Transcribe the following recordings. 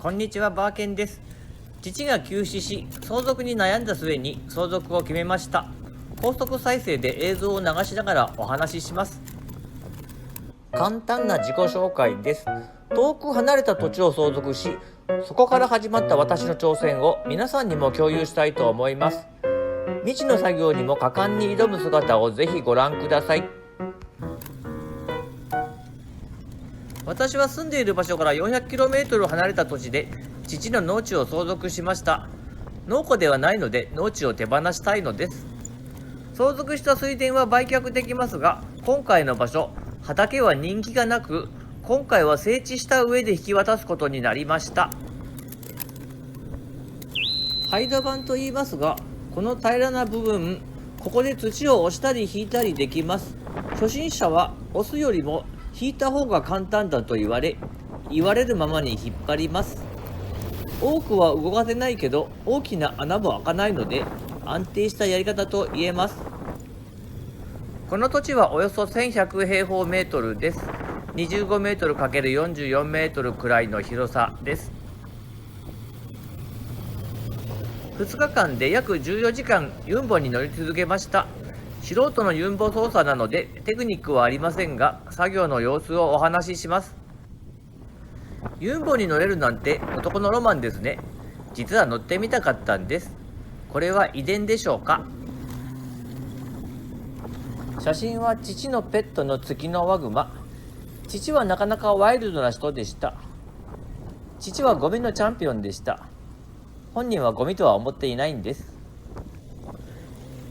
こんにちは、バーケンです。父が急死し、相続に悩んだ末に相続を決めました。高速再生で映像を流しながらお話しします。簡単な自己紹介です。遠く離れた土地を相続し、そこから始まった私の挑戦を皆さんにも共有したいと思います。未知の作業にも果敢に挑む姿をぜひご覧ください。私は住んでいる場所から 400km 離れた土地で父の農地を相続しました。農家ではないので農地を手放したいのです。相続した水田は売却できますが、今回の場所、畑は人気がなく、今回は整地した上で引き渡すことになりました。ハイド板と言いますが、この平らな部分、ここで土を押したり引いたりできます。初心者は押すよりも引いた方が簡単だと言われるままに引っ張ります。多くは動かせないけど、大きな穴も開かないので安定したやり方と言えます。この土地はおよそ1100平方メートルです。25メートル ×44 メートルくらいの広さです。2日間で約14時間ユンボに乗り続けました。素人のユンボ操作なのでテクニックはありませんが、作業の様子をお話しします。ユンボに乗れるなんて男のロマンですね。実は乗ってみたかったんです。これは遺伝でしょうか。写真は父のペットのツキノワグマ。父はなかなかワイルドな人でした。父はゴミのチャンピオンでした。本人はゴミとは思っていないんです。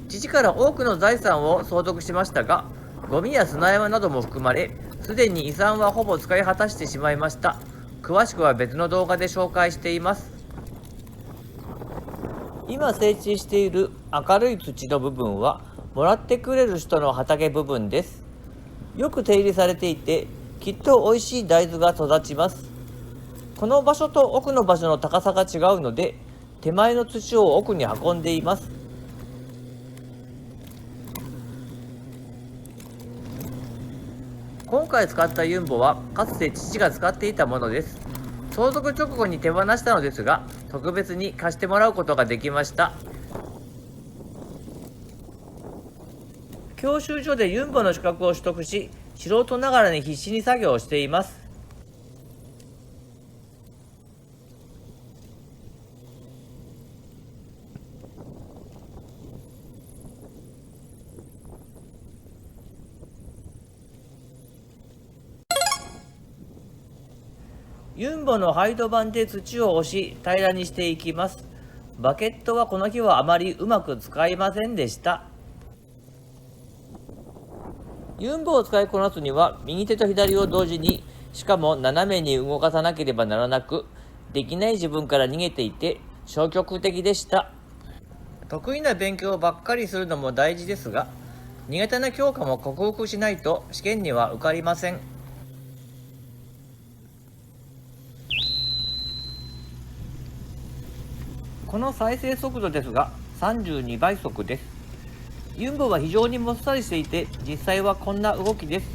父から多くの財産を相続しましたが、ゴミや砂山なども含まれ、すでに遺産はほぼ使い果たしてしまいました。詳しくは別の動画で紹介しています。今整地している明るい土の部分は、もらってくれる人の畑部分です。よく手入れされていて、きっと美味しい大豆が育ちます。この場所と奥の場所の高さが違うので、手前の土を奥に運んでいます。今回使ったユンボはかつて父が使っていたものです。相続直後に手放したのですが、特別に貸してもらうことができました。教習所でユンボの資格を取得し、素人ながらに必死に作業をしています。ユンボのハイド板で土を押し平らにしていきます。バケットはこの日はあまりうまく使いませんでした。ユンボを使いこなすには右手と左を同時に、しかも斜めに動かさなければならなく、できない自分から逃げていて消極的でした。得意な勉強ばっかりするのも大事ですが、苦手な教科も克服しないと試験には受かりません。この再生速度ですが32倍速です。ユンボは非常にもっさりしていて、実際はこんな動きです。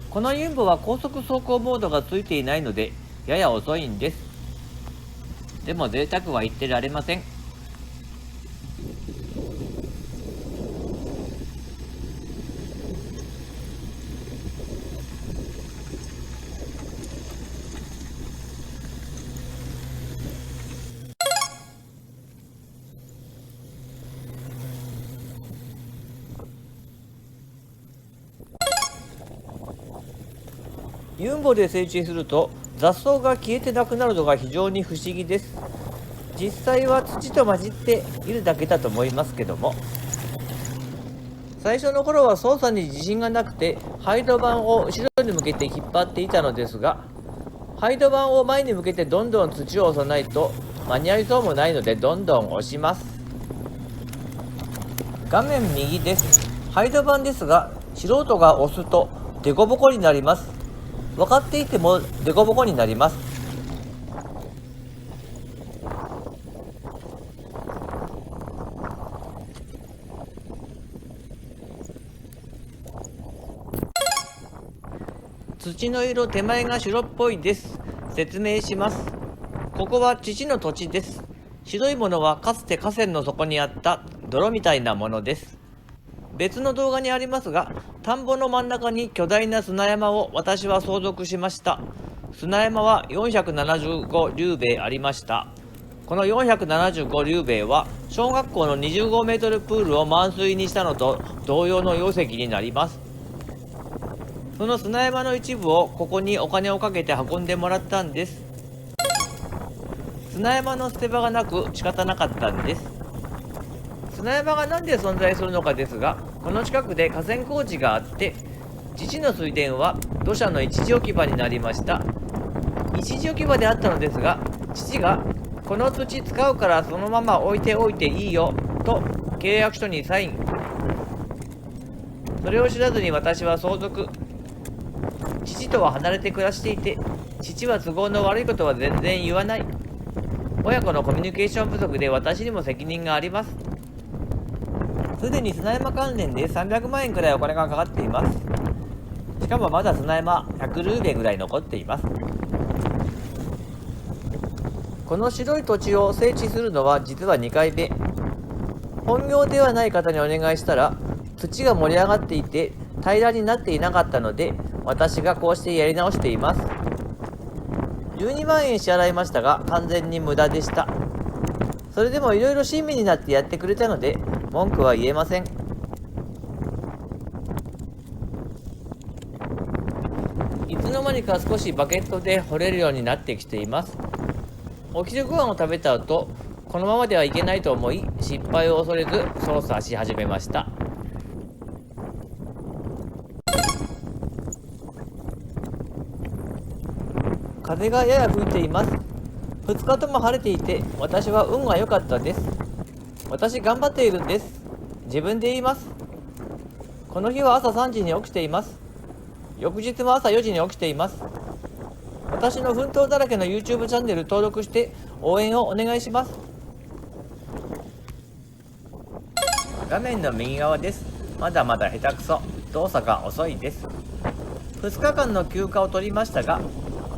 このユンボは高速走行モードがついていないのでやや遅いんです。でも贅沢は言ってられません。ユンボで整地すると雑草が消えてなくなるのが非常に不思議です。実際は土と混じっているだけだと思いますけども、最初の頃は操作に自信がなくてハイド板を後ろに向けて引っ張っていたのですが、ハイド板を前に向けてどんどん土を押さないと間に合いそうもないので、どんどん押します。画面右です。ハイド板ですが、素人が押すとデコボコになります。分かっていてもデコボコになります。土の色手前が白っぽいです。説明します。ここは父の土地です。白いものはかつて河川の底にあった泥みたいなものです。別の動画にありますが、田んぼの真ん中に巨大な砂山を私は相続しました。砂山は475リュウベイありました。この475リュウベイは小学校の25メートルプールを満水にしたのと同様の容積になります。その砂山の一部をここにお金をかけて運んでもらったんです。砂山の捨て場がなく仕方なかったんです。砂山が何で存在するのかですが、この近くで河川工事があって、父の水田は土砂の一時置き場になりました。一時置き場であったのですが、父がこの土使うからそのまま置いておいていいよと契約書にサイン。それを知らずに私は相続。父とは離れて暮らしていて、父は都合の悪いことは全然言わない。親子のコミュニケーション不足で私にも責任があります。すでに砂山関連で300万円くらいお金がかかっています。しかもまだ砂山100ルーベぐらい残っています。この白い土地を整地するのは実は2回目。本業ではない方にお願いしたら、土が盛り上がっていて平らになっていなかったので、私がこうしてやり直しています。12万円支払いましたが完全に無駄でした。それでもいろいろ親身になってやってくれたので文句は言えません。いつの間にか少しバケットで掘れるようになってきています。お昼ご飯を食べた後、このままではいけないと思い、失敗を恐れず操作し始めました。風がやや吹いています。2日とも晴れていて、私は運が良かったです。私頑張っているんです。自分で言います。この日は朝3時に起きています。翌日も朝4時に起きています。私の奮闘だらけの YouTube チャンネル登録して応援をお願いします。画面の右側です。まだまだ下手くそ。動作が遅いです。2日間の休暇を取りましたが、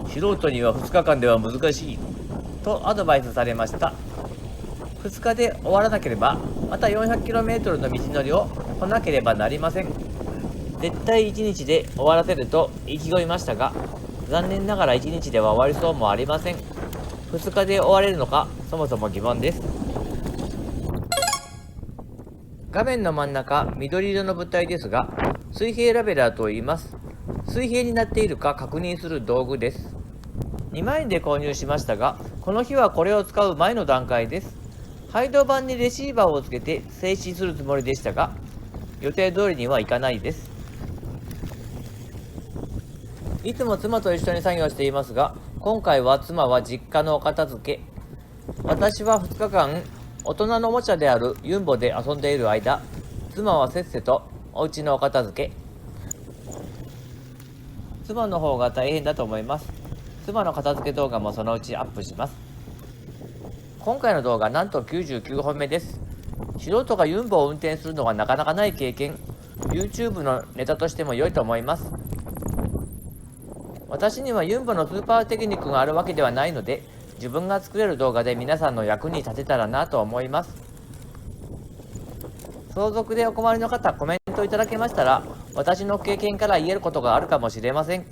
素人には2日間では難しいとアドバイスされました。2日で終わらなければまた 400km の道のりを来なければなりません。絶対1日で終わらせると意気込みましたが、残念ながら1日では終わりそうもありません。2日で終われるのかそもそも疑問です。画面の真ん中緑色の物体ですが、水平ラベラーと言います。水平になっているか確認する道具です。2万円で購入しましたが、この日はこれを使う前の段階です。配導盤にレシーバーをつけて静止するつもりでしたが、予定通りにはいかないです。いつも妻と一緒に作業していますが、今回は妻は実家のお片付け。私は2日間、大人のおもちゃであるユンボで遊んでいる間、妻はせっせとお家のお片付け。妻の方が大変だと思います。妻の片付け動画もそのうちアップします。今回の動画なんと99本目です。素人がユンボを運転するのはなかなかない経験。YouTube のネタとしても良いと思います。私にはユンボのスーパーテクニックがあるわけではないので、自分が作れる動画で皆さんの役に立てたらなと思います。相続でお困りの方、コメントいただけましたら、私の経験から言えることがあるかもしれません。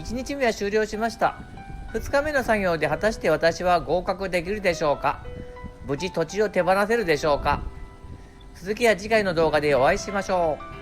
1日目は終了しました。2日目の作業で果たして私は合格できるでしょうか。無事土地を手放せるでしょうか。続きは次回の動画でお会いしましょう。